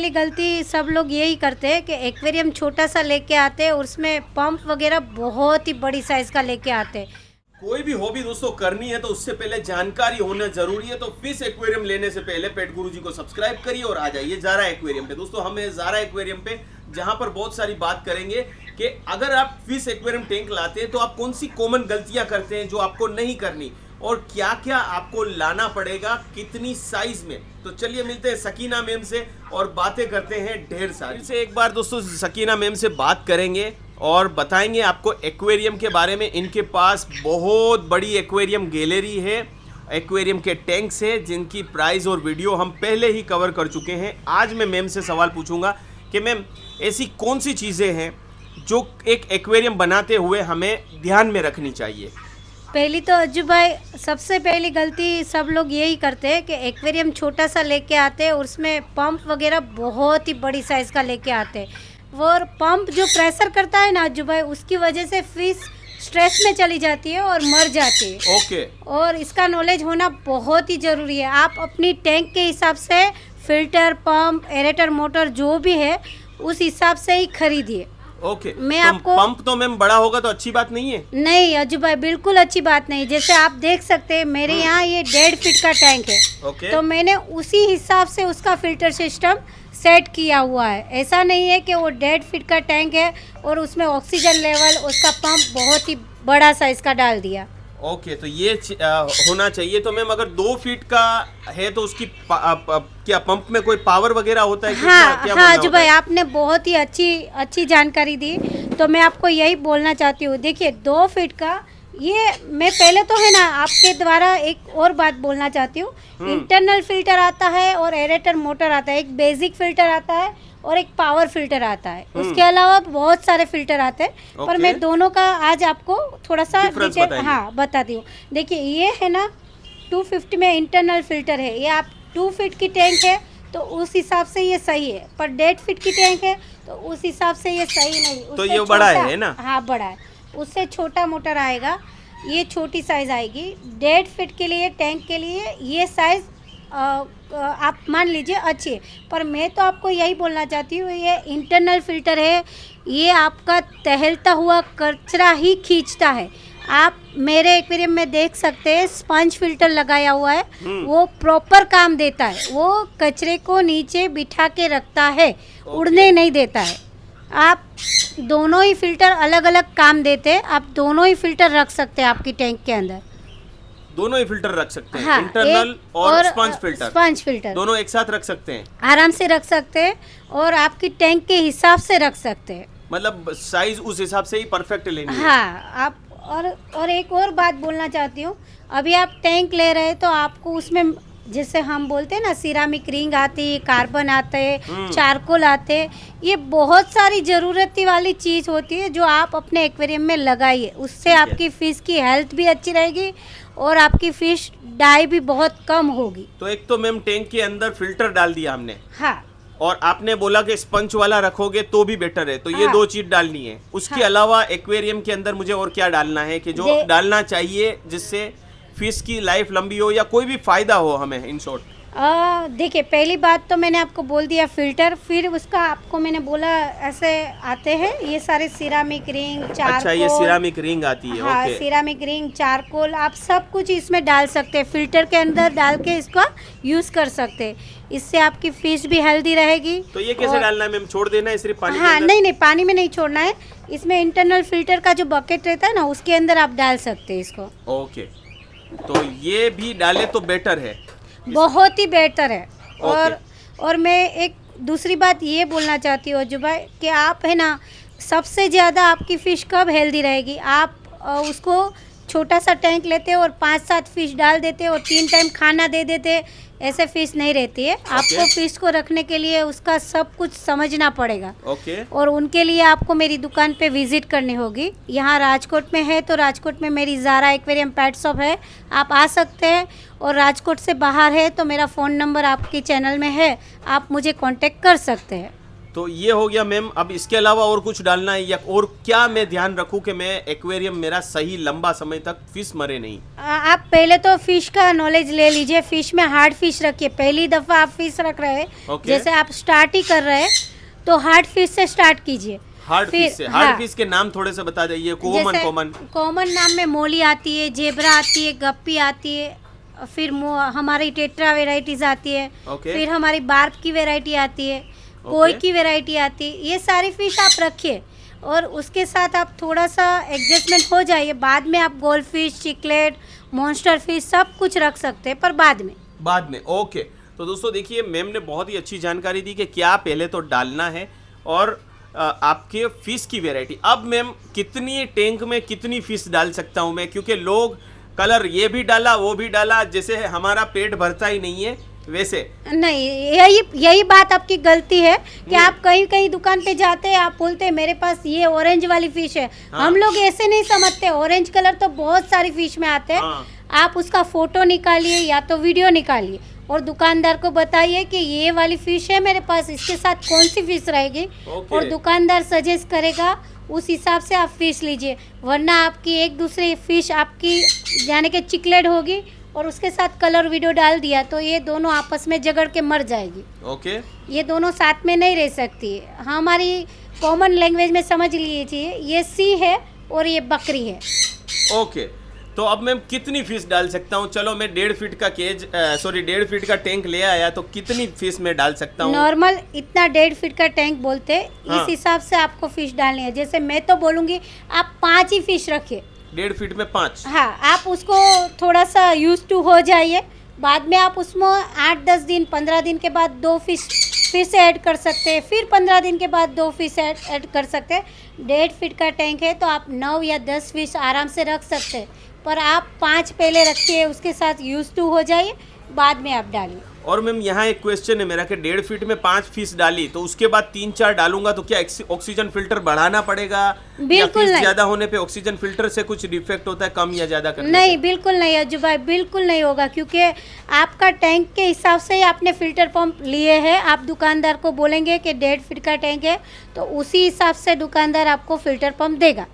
पहली गलती सब लोग यही करते हैं कि एक्वेरियम छोटा सा लेके आते हैं और उसमें पंप वगैरह बहुत ही बड़ी साइज का लेके आते हैं। कोई भी हॉबी दोस्तों करनी है तो उससे पहले जानकारी होना जरूरी है। तो फिश एक्वेरियम लेने से पहले पेट गुरुजी को सब्सक्राइब करिए और आ जाइए ज़ारा एक्वेरियम पे। दोस्तों हम ज़ारा एक्वेरियम पे जहां पर बहुत सारी बात करेंगे कि अगर आप फिश एक्वेरियम टैंक लाते हैं तो आप कौन सी कॉमन गलतियां करते हैं जो आपको नहीं करनी, और क्या क्या आपको लाना पड़ेगा कितनी साइज में। तो चलिए मिलते हैं सकीना मैम से और बातें करते हैं ढेर सारी। फिर से एक बार दोस्तों सकीना मैम से बात करेंगे और बताएंगे आपको एक्वेरियम के बारे में। इनके पास बहुत बड़ी एक्वेरियम गैलरी है, एक्वेरियम के टैंक्स है जिनकी प्राइस और वीडियो हम पहले ही कवर कर चुके हैं। आज मैं मैम से सवाल पूछूंगा कि मैम ऐसी कौन सी चीज़ें हैं जो एक एक्वेरियम बनाते हुए हमें ध्यान में रखनी चाहिए। पहली तो अज्जू भाई, सबसे पहली गलती सब लोग यही करते हैं कि एक्वेरियम छोटा सा लेके आते हैं और उसमें पंप वगैरह बहुत ही बड़ी साइज का लेके आते हैं। और पंप जो प्रेशर करता है ना अज्जू भाई, उसकी वजह से फिश स्ट्रेस में चली जाती है और मर जाती है। ओके। और इसका नॉलेज होना बहुत ही ज़रूरी है। आप अपनी टैंक के हिसाब से फिल्टर, पंप, एरेटर, मोटर जो भी है उस हिसाब से ही खरीदिए। ओके। मैं तो आपको पंप तो मैम बड़ा होगा तो अच्छी बात नहीं है। नहीं अज्जू भाई, बिल्कुल अच्छी बात नहीं। जैसे आप देख सकते हैं मेरे यहाँ ये 1.5 फीट का टैंक है। ओके। तो मैंने उसी हिसाब से उसका फिल्टर सिस्टम सेट किया हुआ है। ऐसा नहीं है कि वो 1.5 फीट का टैंक है और उसमें ऑक्सीजन लेवल, उसका पंप बहुत ही बड़ा साइज का डाल दिया। ओके, तो ये होना चाहिए। तो मैम अगर 2 फीट का है तो उसकी क्या पंप में कोई पावर वगैरह होता है? हाँ जो भाई, आपने बहुत ही अच्छी जानकारी दी। तो मैं आपको यही बोलना चाहती हूँ। देखिए 2 फीट का ये, मैं पहले तो है ना आपके द्वारा एक और बात बोलना चाहती हूँ। इंटरनल फिल्टर आता है और एरेटर मोटर आता है, एक बेसिक फिल्टर आता है और एक पावर फिल्टर आता है। उसके अलावा बहुत सारे फिल्टर आते हैं, पर मैं दोनों का आज आपको थोड़ा सा डिटेल बताती हूँ। देखिए ये है ना 250 में इंटरनल फिल्टर है। ये आप 2 फीट की टैंक है तो उस हिसाब से ये सही है, पर 1.5 फीट की टैंक है तो उस हिसाब से ये सही नहीं। तो ये बड़ा है ना? हाँ बड़ा है, उससे छोटा मोटर आएगा, ये छोटी साइज़ आएगी। 1.5 फीट के लिए टैंक के लिए ये साइज़ आप मान लीजिए अच्छी है। पर मैं तो आपको यही बोलना चाहती हूँ, ये इंटरनल फिल्टर है, ये आपका टहलता हुआ कचरा ही खींचता है। आप मेरे एक्वेरियम में देख सकते हैं स्पंज फिल्टर लगाया हुआ है, वो प्रॉपर काम देता है। वो कचरे को नीचे बिठा के रखता है, उड़ने नहीं देता है। आप दोनों ही फिल्टर अलग अलग काम देते हैं, आप दोनों ही फिल्टर रख सकते हैं आपकी टैंक के अंदर। दोनों ही फिल्टर रख सकते हैं? हाँ, इंटरनल और स्पंज फिल्टर दोनों एक साथ रख सकते हैं? आराम से रख सकते हैं और आपकी टैंक के हिसाब से रख सकते हैं। मतलब साइज उस हिसाब से ही परफेक्ट लेनी है। हाँ आप और एक और बात बोलना चाहती हूँ। अभी आप टैंक ले रहे हैं तो आपको उसमें जैसे हम बोलते हैं ना, सिरामिक रिंग आती है, कार्बन आते हैं, चारकोल आते हैं। ये बहुत सारी ज़रूरत वाली चीज़ होती है जो आप अपने एक्वेरियम में लगाइए। उससे आपकी फ़िश की हेल्थ भी अच्छी रहेगी और आपकी फ़िश डाई भी बहुत कम होगी। तो एक तो मैम टैंक के अंदर फिल्टर डाल दिया हमने, हाँ, और आपने बोला कि स्पंज वाला रखोगे तो भी बेटर है, तो ये 2 चीज डालनी है। उसके अलावा एक्वेरियम के अंदर मुझे और क्या डालना है कि जो डालना चाहिए जिससे फिश की लाइफ लंबी हो या कोई भी फायदा हो हमें, इन शॉर्ट? देखिए पहली बात तो मैंने आपको बोल दिया फिल्टर, फिर उसका आपको मैंने बोला ऐसे आते हैं ये सारे सिरामिक रिंग, चारकोल। अच्छा, ये सिरामिक रिंग आती है। हाँ, ओके। सिरामिक रिंग, चारकोल, आप सब कुछ इसमें डाल सकते हैं। फिल्टर के अंदर डाल के इसका यूज़ कर सकते हैं। इससे आपकी फिश भी हेल्दी रहेगी। तो ये कैसे डालना है मैम? छोड़ देना है सिर्फ पानी? हाँ, नहीं पानी में नहीं छोड़ना है। इसमें इंटरनल फिल्टर का जो बकेट रहता है ना, उसके अंदर आप डाल सकते हैं इसको। ओके, तो ये भी डाले तो बेटर है? बहुत ही बेहतर है। और मैं एक दूसरी बात ये बोलना चाहती हूँ अज्जू भाई कि आप है ना, सबसे ज़्यादा आपकी फ़िश कब हेल्दी रहेगी? आप उसको छोटा सा टैंक लेते हैं और 5-7 फिश डाल देते हैं और 3 टाइम खाना दे देते हैं, ऐसे फिश नहीं रहती है। आपको फिश को रखने के लिए उसका सब कुछ समझना पड़ेगा। और उनके लिए आपको मेरी दुकान पे विजिट करनी होगी। यहाँ राजकोट में है तो राजकोट में मेरी ज़ारा एक्वेरियम पेट शॉप है, आप आ सकते हैं। और राजकोट से बाहर है तो मेरा फ़ोन नंबर आपके चैनल में है, आप मुझे कांटेक्ट कर सकते हैं। तो ये हो गया मैम। अब इसके अलावा और कुछ डालना है या और क्या मैं ध्यान रखूं कि मैं एक्वेरियम मेरा सही लंबा समय तक फिश मरे नहीं? आप पहले तो फिश का नॉलेज ले लीजिए। फिश में हार्ड फिश रखिए। पहली दफ़ा आप फिश रख रहे हैं, ओके। जैसे आप स्टार्ट ही कर रहे हैं तो हार्ड फिश से स्टार्ट कीजिए। हार्ड फिर- फिश से? हार्ड हाँ। फिश के नाम थोड़े से बता दीजिए। कॉमन जैसे कॉमन कॉमन नाम में मोली आती है, जेब्रा आती है, गप्पी आती है, फिर हमारी टेट्रा वेराइटीज आती है, ओके। फिर हमारी बार्ब की वेराइटी आती है, कोई की वेराइटी आती है। ये सारी फिश आप रखिए और उसके साथ आप थोड़ा सा एडजस्टमेंट हो जाइए। बाद में आप gold fish, chiclet, monster fish सब कुछ रख सकते हैं, पर बाद में। ओके। तो दोस्तों देखिए, मैम ने बहुत ही अच्छी जानकारी दी कि क्या पहले तो डालना है और आपके फिश की वैरायटी। अब मैम कितनी टैंक में कितनी फिश डाल सकता हूँ मैं? क्योंकि लोग कलर ये भी डाला वो भी डाला, जैसे हमारा पेट भरता ही नहीं है वैसे। नहीं, यही बात आपकी गलती है कि आप कहीं कहीं दुकान पे जाते हैं, आप बोलते हैं मेरे पास ये ऑरेंज वाली फिश है। हाँ। हम लोग ऐसे नहीं समझते। ऑरेंज कलर तो बहुत सारी फिश में आते हैं। हाँ। आप उसका फोटो निकालिए या तो वीडियो निकालिए और दुकानदार को बताइए कि ये वाली फिश है मेरे पास, इसके साथ कौन सी फिश रहेगी। ओके। और दुकानदार सजेस्ट करेगा, उस हिसाब से आप फिश लीजिए। वरना आपकी एक दूसरी फिश आपकी यानी कि चिकलेट होगी और उसके साथ कलर वीडियो डाल दिया तो ये दोनों आपस में झगड़ के मर जाएगी। ओके। ये दोनों साथ में नहीं रह सकती। हमारी कॉमन लैंग्वेज में समझ लीजिए, ये सी है और ये बकरी है। ओके। तो अब मैं कितनी फिश डाल सकता हूँ? चलो मैं 1.5 फीट का 1.5 फीट का टैंक ले आया, तो कितनी फिश मैं डाल सकता हूँ? नॉर्मल इतना 1.5 फीट का टैंक बोलते हैं। हाँ। इस हिसाब से आपको फिश डालनी है। जैसे मैं तो बोलूँगी आप 5 ही फिश रखिए। 1.5 फीट में 5? हाँ, आप उसको थोड़ा सा यूज टू हो जाइए। बाद में आप उसमें 8-10 दिन 15 दिन के बाद 2 फिश फिर से ऐड कर सकते हैं। फिर 15 दिन के बाद 2 फिश ऐड कर सकते हैं। 1.5 फीट का टैंक है तो आप 9 या 10 फिश आराम से रख सकते हैं, पर आप 5 पहले रखिए, उसके साथ यूज टू हो जाइए, बाद में आप डालिए। और मैम यहाँ एक क्वेश्चन है मेरा कि 1.5 फीट में 5 फिश डाली तो उसके बाद 3-4 डालूंगा तो क्या ऑक्सीजन फिल्टर बढ़ाना पड़ेगा? या बिल्कुल फिश नहीं। ज्यादा होने पे ऑक्सीजन फिल्टर से कुछ डिफेक्ट होता है कम या ज्यादा करने नहीं, बिल्कुल नहीं अज्जू भाई, बिल्कुल नहीं होगा। क्योंकि आपका टैंक के हिसाब से ही आपने फिल्टर पंप लिए हैं। आप दुकानदार को बोलेंगे कि 1.5 फीट का टैंक है तो उसी हिसाब से दुकानदार आपको फिल्टर पंप देगा।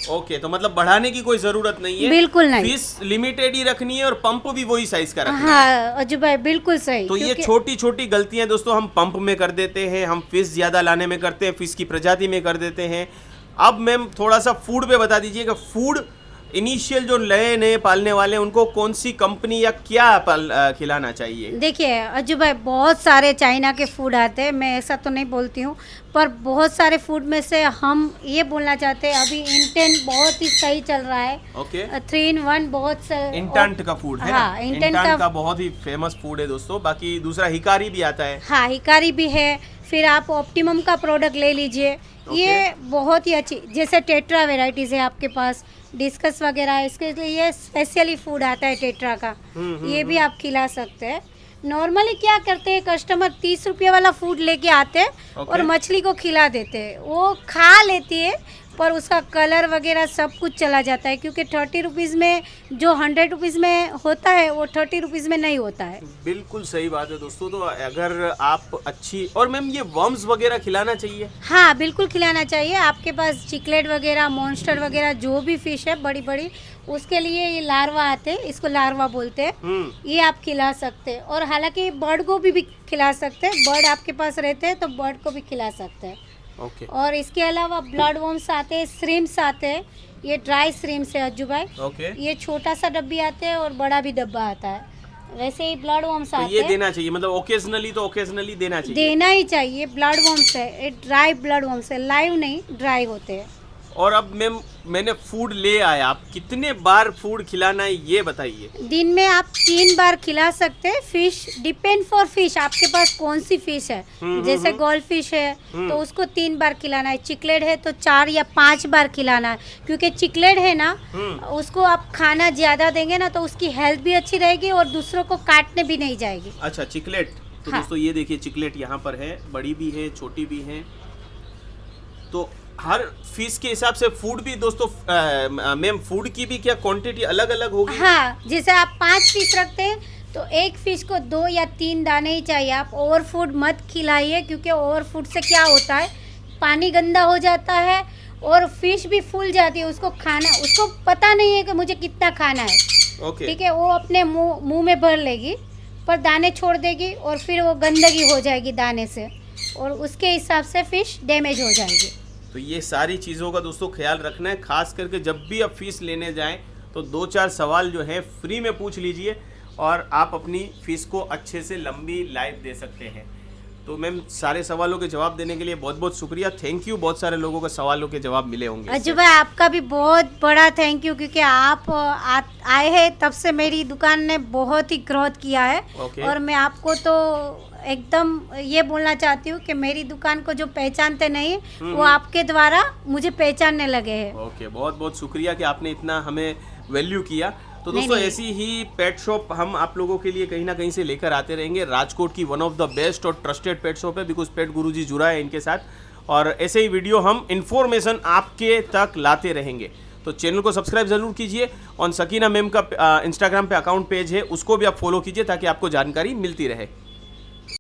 ओके। तो मतलब बढ़ाने की कोई जरूरत नहीं है? बिल्कुल नहीं। फिश लिमिटेड ही रखनी है और पंप भी वही साइज का रखना है। हाँ अज्जू भाई, बिल्कुल सही। तो ये क्योंकि- छोटी छोटी गलतियां दोस्तों हम पंप में कर देते हैं, हम फिश ज्यादा लाने में करते हैं, फिश की प्रजाति में कर देते हैं। अब मैम थोड़ा सा फूड पे बता दीजिए कि फूड इनिशियल जो नए नए पालने वाले हैं उनको कौन सी कंपनी या क्या खिलाना चाहिए? देखिए अज्जू भाई, बहुत सारे चाइना के फूड आते हैं, मैं ऐसा तो नहीं बोलती हूँ, पर बहुत सारे फूड में से हम ये बोलना चाहते हैं अभी इंटेंट बहुत ही सही चल रहा है। ओके। 3-in-1 बहुत इंटेंट का फूड है हाँ, ना? इंटेंट इंटेंट का का बहुत ही फेमस फूड है दोस्तों। बाकी दूसरा हिकारी भी आता है। हाँ, हिकारी भी है। फिर आप ऑप्टिमम का प्रोडक्ट ले लीजिए। ये बहुत ही अच्छी, जैसे टेट्रा वेराइटीज़ है आपके पास, डिस्कस वगैरह है, इसके लिए स्पेशली फूड आता है टेट्रा का। ये भी आप खिला सकते हैं। नॉर्मली क्या करते हैं कस्टमर, 30 रुपये वाला फूड लेके आते हैं और मछली को खिला देते हैं। वो खा लेती है पर उसका कलर वगैरह सब कुछ चला जाता है, क्योंकि 30 रुपीज़ में जो 100 रुपीज़ में होता है वो 30 रुपीज़ में नहीं होता है। बिल्कुल सही बात है दोस्तों। तो अगर आप अच्छी, और मैम ये वर्म्स वगैरह खिलाना चाहिए? हाँ, बिल्कुल खिलाना चाहिए। आपके पास चिकलेट वगैरह, मॉन्स्टर वगैरह जो भी फिश है बड़ी बड़ी, उसके लिए ये लार्वा आते हैं, इसको लार्वा बोलते हैं। ये आप खिला सकते हैं। और हालांकि बर्ड को भी खिला सकते हैं। बर्ड आपके पास रहते हैं तो बर्ड को भी खिला सकते हैं। ओके। और इसके अलावा ब्लड वर्म्स आते हैं, श्रिम्प्स आते हैं। ये ड्राई श्रिम्प्स है अज्जू भाई। ओके। ये छोटा सा डब्बी आते हैं और बड़ा भी डब्बा आता है। वैसे ही ब्लड वर्म्स तो आते ये हैं। देना चाहिए, मतलब ओकेजनली तो ओकेजनली देना चाहिए। देना ही चाहिए। ब्लड वर्म्स है, ये ड्राई ब्लड वर्म्स है, लाइव नहीं, ड्राई होते हैं। और अब मैंने फूड ले आया, आप कितने बार फूड खिलाना है ये बताइए? दिन में आप 3 बार खिला सकते हैं। फिश डिपेंड फॉर फिश, आपके पास कौन सी फिश है। जैसे गोल्ड फिश है तो उसको 3 बार खिलाना है। चिकलेट है तो 4 या 5 बार खिलाना है। क्योंकि चिकलेट है ना, उसको आप खाना ज्यादा देंगे ना तो उसकी हेल्थ भी अच्छी रहेगी और दूसरों को काटने भी नहीं जाएगी। अच्छा, चिकलेट। तो हाँ। दोस्तों ये देखिए चिकलेट यहाँ पर है, बड़ी भी है छोटी भी है। तो हर फिश के हिसाब से फूड भी दोस्तों, मैम फूड की भी क्या क्वांटिटी अलग अलग होगी? हाँ, जैसे आप 5 फिश रखते हैं तो एक फिश को 2 या 3 दाने ही चाहिए। आप ओवर फूड मत खिलाइए, क्योंकि ओवर फूड से क्या होता है, पानी गंदा हो जाता है और फिश भी फूल जाती है। उसको पता नहीं है कि मुझे कितना खाना है। ओके। ठीक है, वो अपने मुंह में भर लेगी, पर दाने छोड़ देगी और फिर वो गंदगी हो जाएगी दाने से, और उसके हिसाब से फिश डैमेज हो जाएगी। तो ये सारी चीज़ों का दोस्तों ख्याल रखना है, खास करके जब भी आप फीस लेने जाएं तो 2-4 सवाल जो है फ्री में पूछ लीजिए और आप अपनी फीस को अच्छे से लंबी लाइफ दे सकते हैं। तो मैम, सारे सवालों के जवाब देने के लिए बहुत बहुत शुक्रिया, थैंक यू। बहुत सारे लोगों के सवालों के जवाब मिले होंगे इससे। अजू भाई, आपका भी बहुत बड़ा थैंक यू, क्योंकि आप आए हैं तब से मेरी दुकान ने बहुत ही ग्रोथ किया है। ओके। और मैं आपको तो एकदम ये बोलना चाहती हूँ कि मेरी दुकान को जो पहचानते नहीं, वो आपके द्वारा मुझे पहचानने लगे हैं। ओके, बहुत बहुत शुक्रिया कि आपने इतना हमें वैल्यू किया। तो नहीं, दोस्तों नहीं। ऐसी ही पेट शॉप हम आप लोगों के लिए कहीं ना कहीं से लेकर आते रहेंगे। राजकोट की वन ऑफ द बेस्ट और ट्रस्टेड पेट शॉप है, बिकॉज पेट गुरुजी जुड़ा है इनके साथ, और ऐसे ही वीडियो हम इन्फॉर्मेशन आपके तक लाते रहेंगे। तो चैनल को सब्सक्राइब जरूर कीजिए। और सकीना मैम का इंस्टाग्राम पे अकाउंट पेज है, उसको भी आप फॉलो कीजिए ताकि आपको जानकारी मिलती रहे।